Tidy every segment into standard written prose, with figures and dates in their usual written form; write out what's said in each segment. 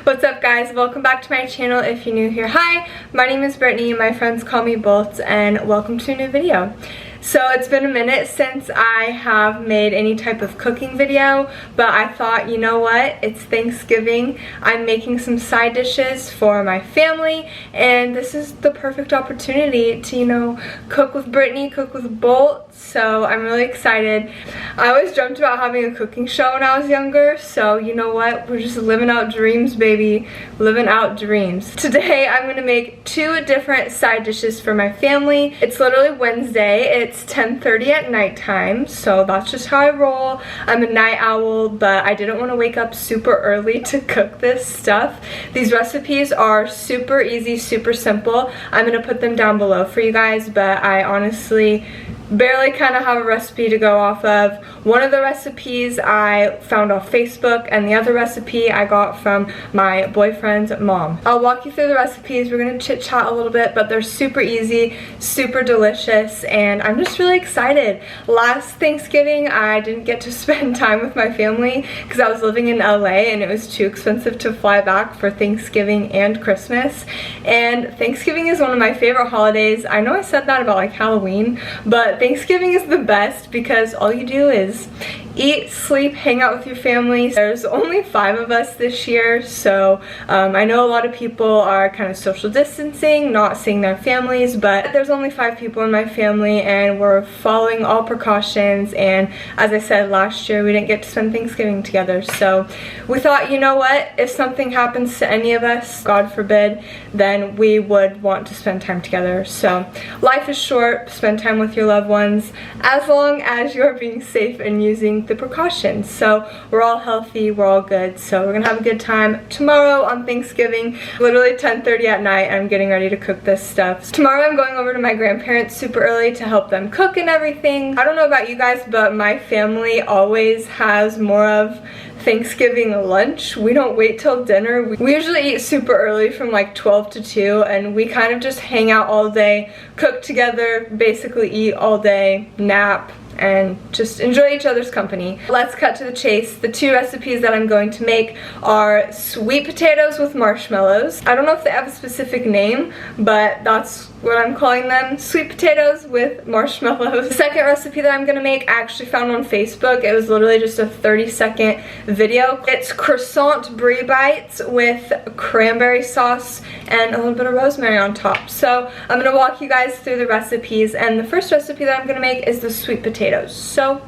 What's up guys? Welcome back to my channel if you're new here. Hi, my name is Brittany, my friends call me Bolt, and welcome to a new video. So it's been a minute since I have made any type of cooking video, but I thought, you know what, it's Thanksgiving, I'm making some side dishes for my family, and this is the perfect opportunity to, you know, cook with Brittany, cook with Bolt, so I'm really excited. I always dreamt about having a cooking show when I was younger, so you know what, we're just living out dreams, baby, living out dreams. Today I'm gonna make two different side dishes for my family. It's literally Wednesday. It's 10:30 at nighttime, so that's just how I roll. I'm a night owl, but I didn't want to wake up super early to cook this stuff. These recipes are super easy, super simple. I'm gonna put them down below for you guys, but I honestly barely kind of have a recipe to go off of. One of the recipes I found off Facebook, and the other recipe I got from my boyfriend's mom. I'll walk you through the recipes. We're gonna chit chat a little bit, but they're super easy, super delicious, and I'm just really excited. Last Thanksgiving I didn't get to spend time with my family because I was living in LA and it was too expensive to fly back for Thanksgiving and Christmas. And Thanksgiving is one of my favorite holidays. I know I said that about like Halloween, but Thanksgiving is the best because all you do is eat, sleep, hang out with your family. There's only 5 of us this year, so I know a lot of people are kind of social distancing, not seeing their families, but there's only 5 people in my family and we're following all precautions, and as I said last year, we didn't get to spend Thanksgiving together, so we thought, you know what, if something happens to any of us, God forbid, then we would want to spend time together. So life is short, spend time with your loved ones as long as you're being safe and using the precautions. So we're all healthy, we're all good, so we're gonna have a good time tomorrow on Thanksgiving. Literally 10:30 at night, I'm getting ready to cook this stuff. So tomorrow I'm going over to my grandparents super early to help them cook and everything. I don't know about you guys, but my family always has more of Thanksgiving lunch. We don't wait till dinner. We usually eat super early from like 12 to 2, and we kind of just hang out all day, cook together, basically eat all day, nap, and just enjoy each other's company. Let's cut to the chase. The 2 recipes that I'm going to make are sweet potatoes with marshmallows. I don't know if they have a specific name, but that's what I'm calling them, sweet potatoes with marshmallows. The second recipe that I'm gonna make I actually found on Facebook. It was literally just a 30-second video. It's croissant Brie Bites with cranberry sauce and a little bit of rosemary on top. So I'm gonna walk you guys through the recipes, and the first recipe that I'm gonna make is the sweet potatoes. So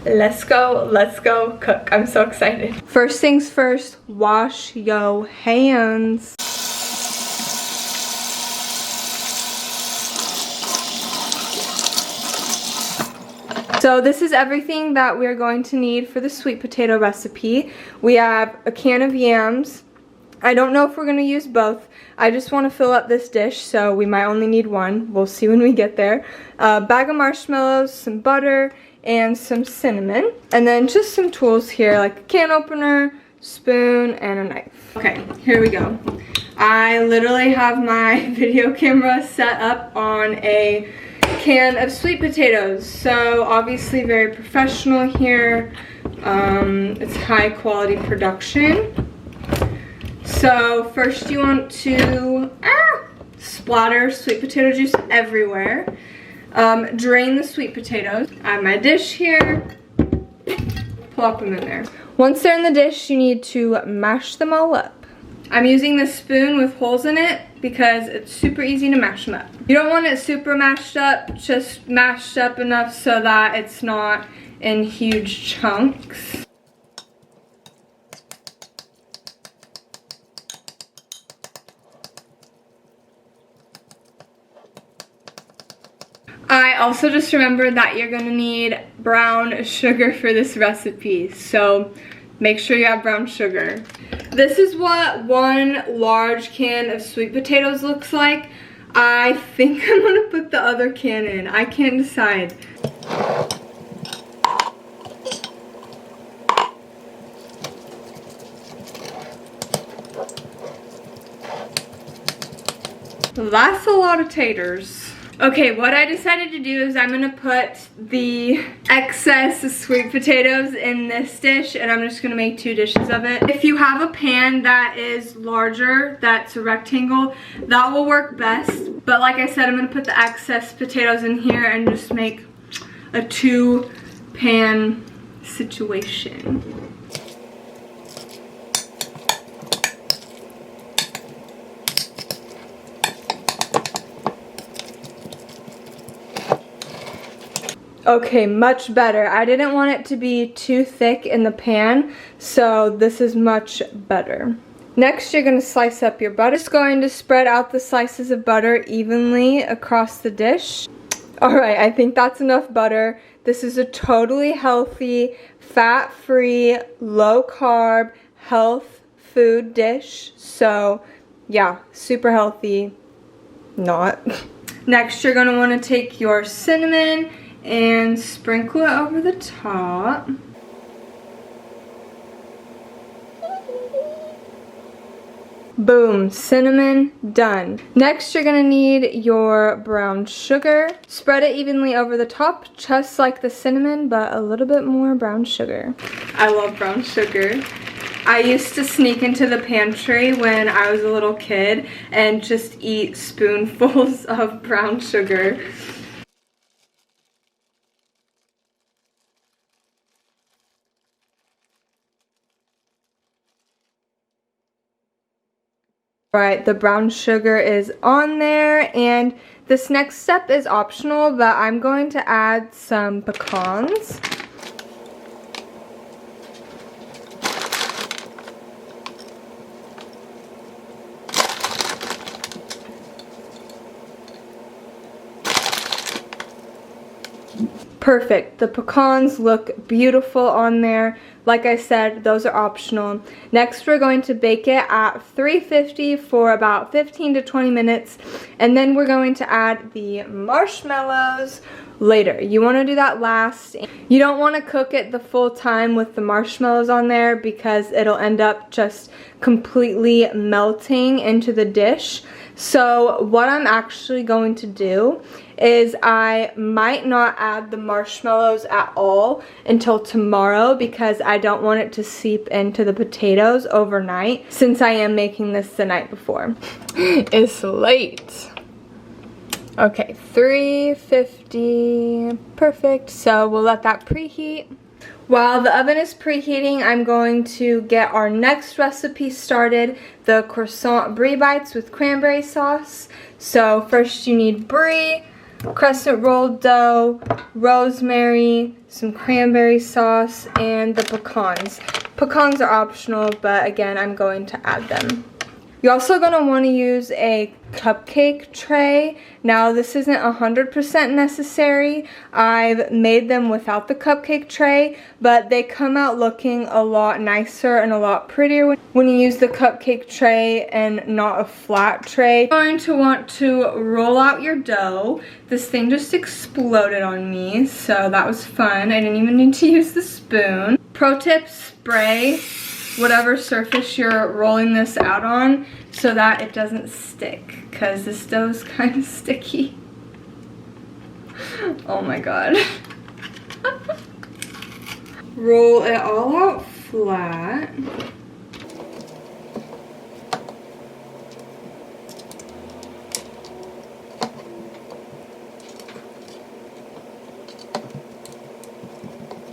let's go cook. I'm so excited. First things first, wash your hands. So this is everything that we're going to need for the sweet potato recipe. We have a can of yams. I don't know if we're going to use both. I just want to fill up this dish, so we might only need one. We'll see when we get there. A bag of marshmallows, some butter, and some cinnamon. And then just some tools here, like a can opener, spoon, and a knife. Okay, here we go. I literally have my video camera set up on a can of sweet potatoes, so obviously very professional here. It's high quality production. So first you want to splatter sweet potato juice everywhere. Drain the sweet potatoes. I have my dish here. Plop them in there. Once they're in the dish, you need to mash them all up. I'm using this spoon with holes in it because it's super easy to mash them up. You don't want it super mashed up, just mashed up enough so that it's not in huge chunks. I also just remembered that you're gonna need brown sugar for this recipe, so make sure you have brown sugar. This is what one large can of sweet potatoes looks like. I think I'm gonna put the other can in. I can't decide. That's a lot of taters. Okay, what I decided to do is I'm gonna put the excess sweet potatoes in this dish, and I'm just gonna make 2 dishes of it. If you have a pan that is larger, that's a rectangle, that will work best. But like I said, I'm gonna put the excess potatoes in here and just make a 2-pan situation. Okay, much better. I didn't want it to be too thick in the pan, so this is much better. Next, you're going to slice up your butter. Just going to spread out the slices of butter evenly across the dish. Alright, I think that's enough butter. This is a totally healthy, fat-free, low-carb, health food dish. So, yeah, super healthy. Not. Next, you're going to want to take your cinnamon and sprinkle it over the top. Boom, cinnamon done. Next, you're gonna need your brown sugar. Spread it evenly over the top, just like the cinnamon, but a little bit more brown sugar. I love brown sugar. I used to sneak into the pantry when I was a little kid and just eat spoonfuls of brown sugar. Alright, the brown sugar is on there, and this next step is optional, but I'm going to add some pecans. Perfect. The pecans look beautiful on there. Like I said, those are optional. Next, we're going to bake it at 350 for about 15 to 20 minutes. And then we're going to add the marshmallows later. You want to do that last. You don't want to cook it the full time with the marshmallows on there because it'll end up just completely melting into the dish. So what I'm actually going to do is I might not add the marshmallows at all until tomorrow because I don't want it to seep into the potatoes overnight since I am making this the night before. It's late. Okay, 350, perfect. So we'll let that preheat. While the oven is preheating, I'm going to get our next recipe started, the croissant Brie Bites with cranberry sauce. So first you need brie, crescent rolled dough, rosemary, some cranberry sauce, and the pecans. Pecans are optional, but again, I'm going to add them. You're also going to want to use a cupcake tray. Now, this isn't 100% necessary. I've made them without the cupcake tray, but they come out looking a lot nicer and a lot prettier when you use the cupcake tray and not a flat tray. You're going to want to roll out your dough. This thing just exploded on me, so that was fun. I didn't even need to use the spoon. Pro tip, spray whatever surface you're rolling this out on so that it doesn't stick, because this dough is kind of sticky. Oh my god. Roll it all out flat.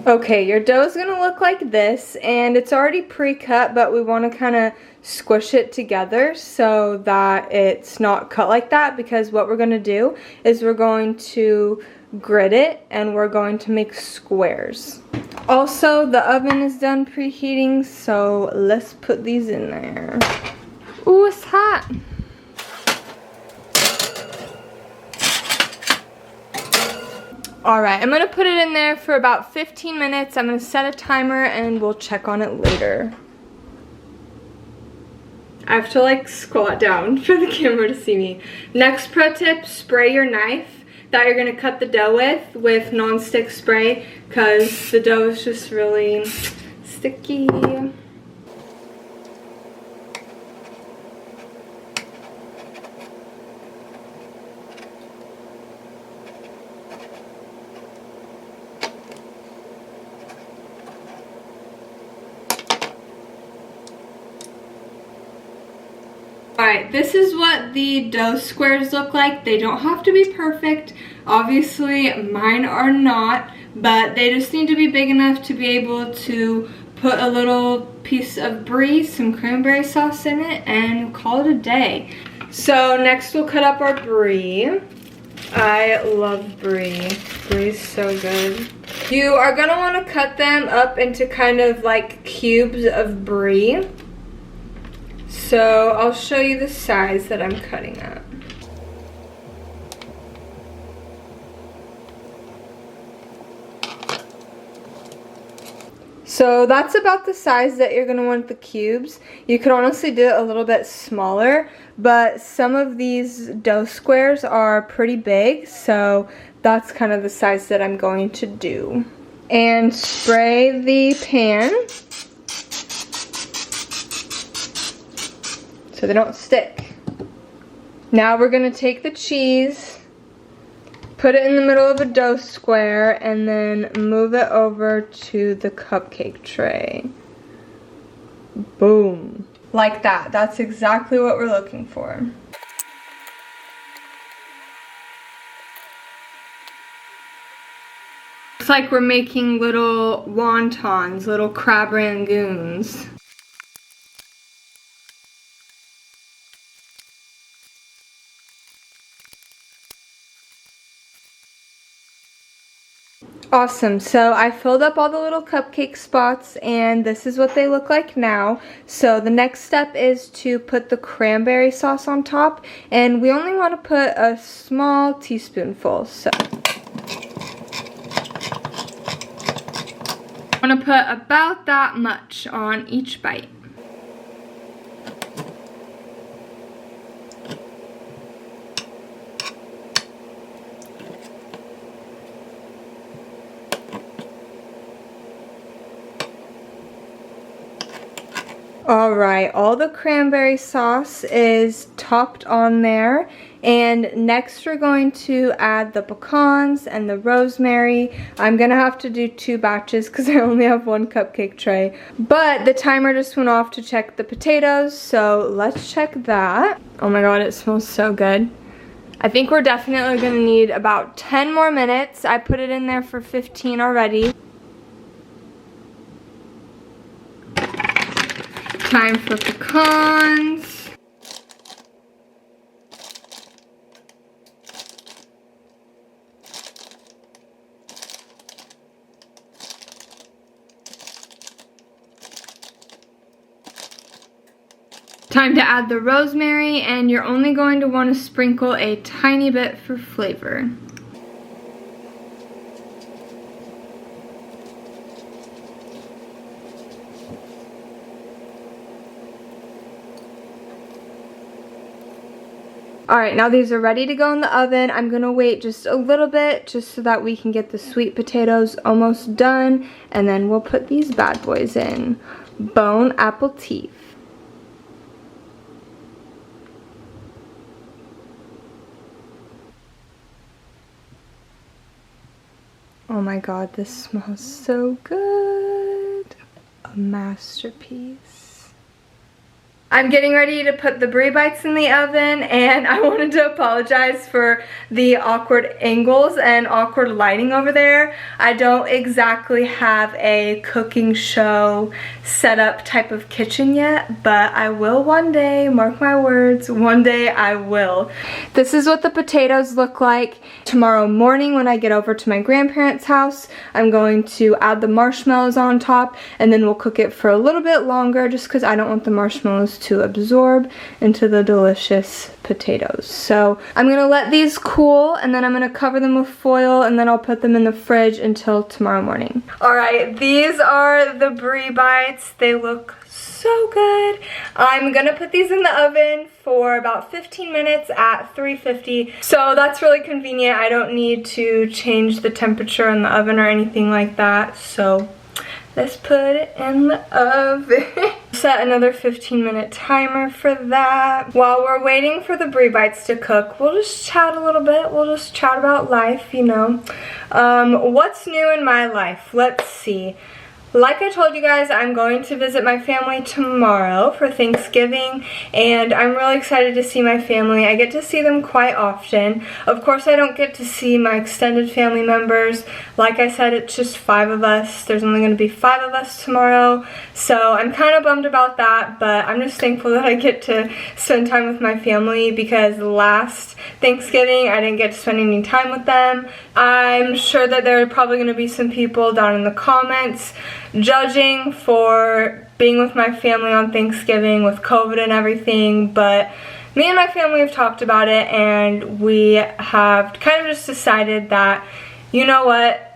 Okay, your dough is going to look like this, and it's already pre-cut, but we want to kind of squish it together so that it's not cut like that, because what we're going to do is we're going to grit it and we're going to make squares. Also, the oven is done preheating, so let's put these in there. Ooh, it's hot. Alright, I'm going to put it in there for about 15 minutes. I'm going to set a timer and we'll check on it later. I have to like squat down for the camera to see me. Next pro tip, spray your knife that you're going to cut the dough with non-stick spray, because the dough is just really sticky. Alright, this is what the dough squares look like. They don't have to be perfect. Obviously, mine are not, but they just need to be big enough to be able to put a little piece of brie, some cranberry sauce in it, and call it a day. So next we'll cut up our brie. I love brie. Brie's so good. You are gonna wanna cut them up into kind of like cubes of brie. So I'll show you the size that I'm cutting at. So that's about the size that you're gonna want the cubes. You could honestly do it a little bit smaller, but some of these dough squares are pretty big, so that's kind of the size that I'm going to do. And spray the pan so they don't stick. Now we're gonna take the cheese, put it in the middle of a dough square, and then move it over to the cupcake tray. Boom. Like that. That's exactly what we're looking for. It's like we're making little wontons, little crab rangoons. Awesome, so I filled up all the little cupcake spots and this is what they look like now. So the next step is to put the cranberry sauce on top, and we only want to put a small teaspoonful. So I'm going to put about that much on each bite. Alright, all the cranberry sauce is topped on there, and next we're going to add the pecans and the rosemary. I'm gonna have to do 2 batches because I only have 1 cupcake tray, but the timer just went off to check the potatoes, so let's check that. Oh my god, it smells so good. I think we're definitely gonna need about 10 more minutes. I put it in there for 15 already. Time for pecans. Time to add the rosemary, and you're only going to want to sprinkle a tiny bit for flavor. Alright, now these are ready to go in the oven. I'm going to wait just a little bit just so that we can get the sweet potatoes almost done, and then we'll put these bad boys in. Bone apple teeth. Oh my god, this smells so good. A masterpiece. I'm getting ready to put the Brie Bites in the oven, and I wanted to apologize for the awkward angles and awkward lighting over there. I don't exactly have a cooking show setup type of kitchen yet, but I will one day. Mark my words, one day I will. This is what the potatoes look like. Tomorrow morning when I get over to my grandparents' house, I'm going to add the marshmallows on top, and then we'll cook it for a little bit longer just because I don't want the marshmallows to absorb into the delicious potatoes. So I'm gonna let these cool, and then I'm gonna cover them with foil, and then I'll put them in the fridge until tomorrow morning. Alright, these are the Brie Bites. They look so good. I'm gonna put these in the oven for about 15 minutes at 350. So that's really convenient. I don't need to change the temperature in the oven or anything like that. So let's put it in the oven. Set another 15-minute timer for that. While we're waiting for the Brie Bites to cook, we'll just chat a little bit. We'll just chat about life, you know. What's new in my life? Let's see. Like I told you guys, I'm going to visit my family tomorrow for Thanksgiving, and I'm really excited to see my family. I get to see them quite often. Of course, I don't get to see my extended family members. Like I said, it's just 5 of us. There's only going to be 5 of us tomorrow, so I'm kind of bummed about that, but I'm just thankful that I get to spend time with my family because last Thanksgiving, I didn't get to spend any time with them. I'm sure that there are probably going to be some people down in the comments judging for being with my family on Thanksgiving with COVID and everything, but me and my family have talked about it, and we have kind of just decided that, you know what,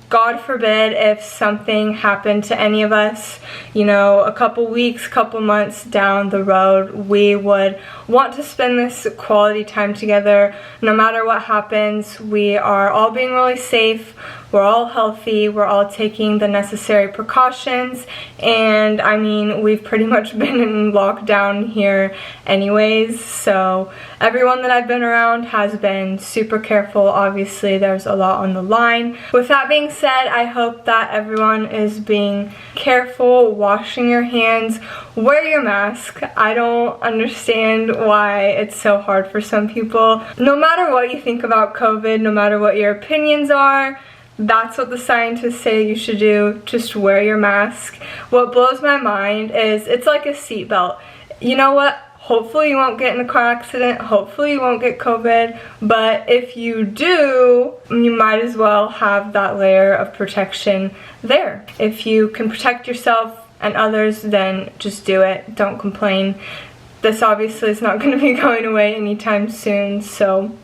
God forbid if something happened to any of us, you know, a couple weeks, couple months down the road, we would want to spend this quality time together. No matter what happens, we are all being really safe, we're all healthy, we're all taking the necessary precautions, and I mean, we've pretty much been in lockdown here anyways, so everyone that I've been around has been super careful. Obviously, there's a lot on the line. With that being said, I hope that everyone is being careful, washing your hands, wear your mask. I don't understand why it's so hard for some people. No matter what you think about COVID, no matter what your opinions are, that's what the scientists say you should do. Just wear your mask. What blows my mind is it's like a seatbelt. You know what? Hopefully you won't get in a car accident. Hopefully you won't get COVID. But if you do, you might as well have that layer of protection there. If you can protect yourself and others, then just do it. Don't complain. This obviously is not going to be going away anytime soon, so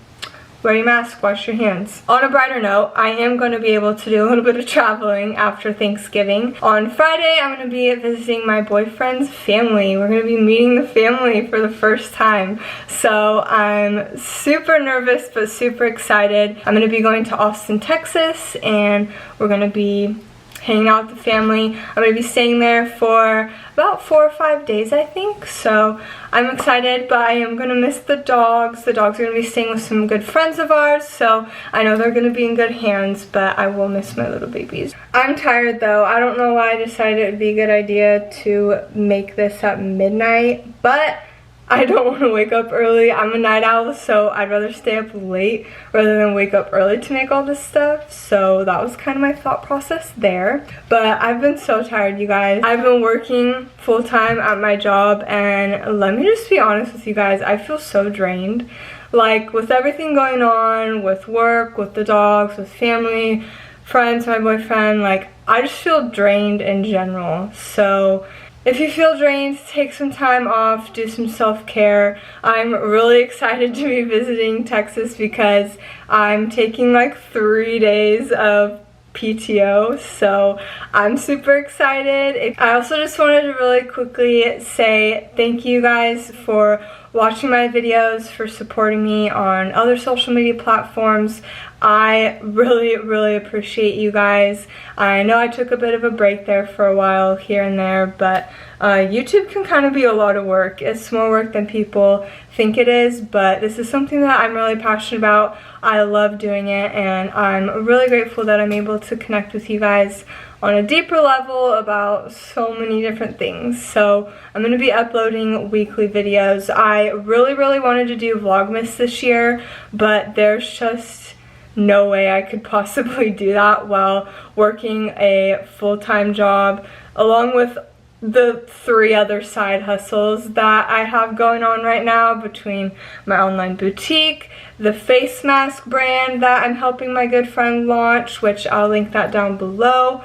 wear your mask, wash your hands. On a brighter note, I am going to be able to do a little bit of traveling after Thanksgiving. On Friday, I'm going to be visiting my boyfriend's family. We're going to be meeting the family for the first time. So I'm super nervous but super excited. I'm going to be going to Austin, Texas, and we're going to be hanging out with the family. I'm going to be staying there for about 4 or 5 days, I think. So I'm excited, but I am going to miss the dogs. The dogs are going to be staying with some good friends of ours, so I know they're going to be in good hands, but I will miss my little babies. I'm tired though. I don't know why I decided it would be a good idea to make this at midnight, but I don't want to wake up early. I'm a night owl, so I'd rather stay up late rather than wake up early to make all this stuff. So that was kind of my thought process there. But I've been so tired, you guys. I've been working full-time at my job, and let me just be honest with you guys, I feel so drained. Like, with everything going on, with work, with the dogs, with family, friends, my boyfriend, like, I just feel drained in general. So if you feel drained, take some time off, do some self-care. I'm really excited to be visiting Texas because I'm taking like 3 days of PTO, so I'm super excited. I also just wanted to really quickly say thank you guys for watching my videos, for supporting me on other social media platforms. I really appreciate you guys. I know I took a bit of a break there for a while here and there, but YouTube can kind of be a lot of work. It's more work than people think it is, but this is something that I'm really passionate about. I love doing it, and I'm really grateful that I'm able to connect with you guys on a deeper level about so many different things. So I'm going to be uploading weekly videos. I really wanted to do Vlogmas this year, but there's just no way I could possibly do that while working a full-time job along with the 3 other side hustles that I have going on right now, between my online boutique, the face mask brand that I'm helping my good friend launch, which I'll link that down below.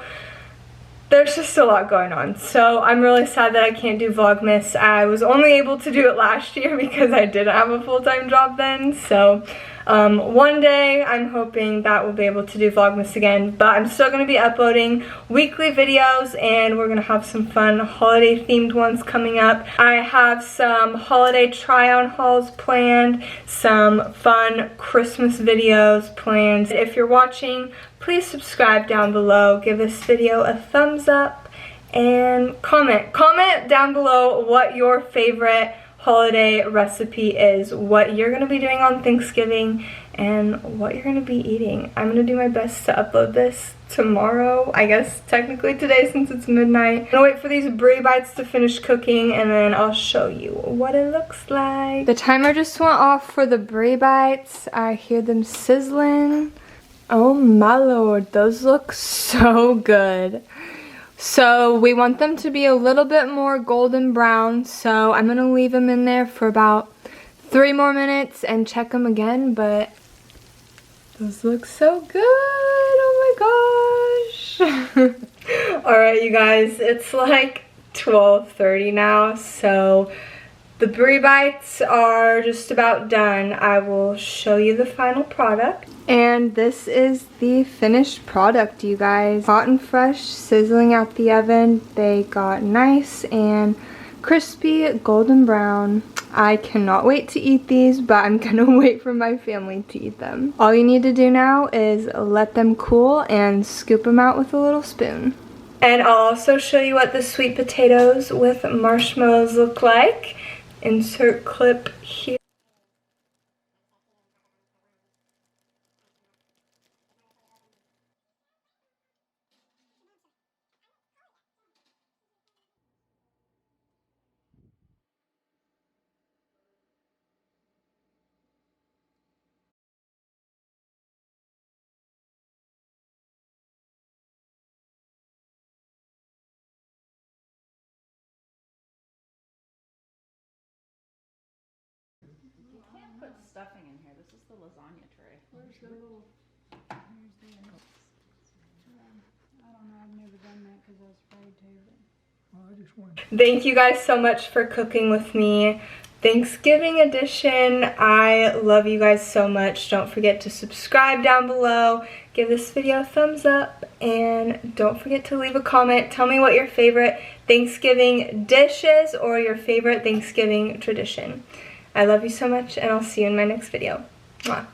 There's just a lot going on, so I'm really sad that I can't do Vlogmas. I was only able to do it last year because I didn't have a full-time job then, so one day I'm hoping that we'll be able to do Vlogmas again, but I'm still going to be uploading weekly videos, and we're going to have some fun holiday themed ones coming up. I have some holiday try-on hauls planned, some fun Christmas videos planned. If you're watching, please subscribe down below, give this video a thumbs up, and comment down below what your favorite holiday recipe is what you're going to be doing on Thanksgiving and what you're going to be eating. I'm going to do my best to upload this tomorrow, I guess technically today since it's midnight. I'm going to wait for these Brie Bites to finish cooking and then I'll show you what it looks like. The timer just went off for the Brie Bites. I hear them sizzling. Oh my lord, those look so good. So we want them to be a little bit more golden brown, so I'm gonna leave them in there for about 3 more minutes and check them again, but those look so good. Oh my gosh. Alright you guys, it's like 12:30 now, so the Brie Bites are just about done. I will show you the final product. And this is the finished product, you guys. Hot and fresh, sizzling out the oven. They got nice and crispy golden brown. I cannot wait to eat these, but I'm gonna wait for my family to eat them. All you need to do now is let them cool and scoop them out with a little spoon. And I'll also show you what the sweet potatoes with marshmallows look like. Insert clip here. Put stuffing in here. This is the lasagna tray. Where's the little? Here's the. I don't know. I've never done that because I was afraid to. Well, I just wanted. Thank you guys so much for cooking with me. Thanksgiving edition. I love you guys so much. Don't forget to subscribe down below. Give this video a thumbs up. And don't forget to leave a comment. Tell me what your favorite Thanksgiving dish is or your favorite Thanksgiving tradition. I love you so much, and I'll see you in my next video. Mwah.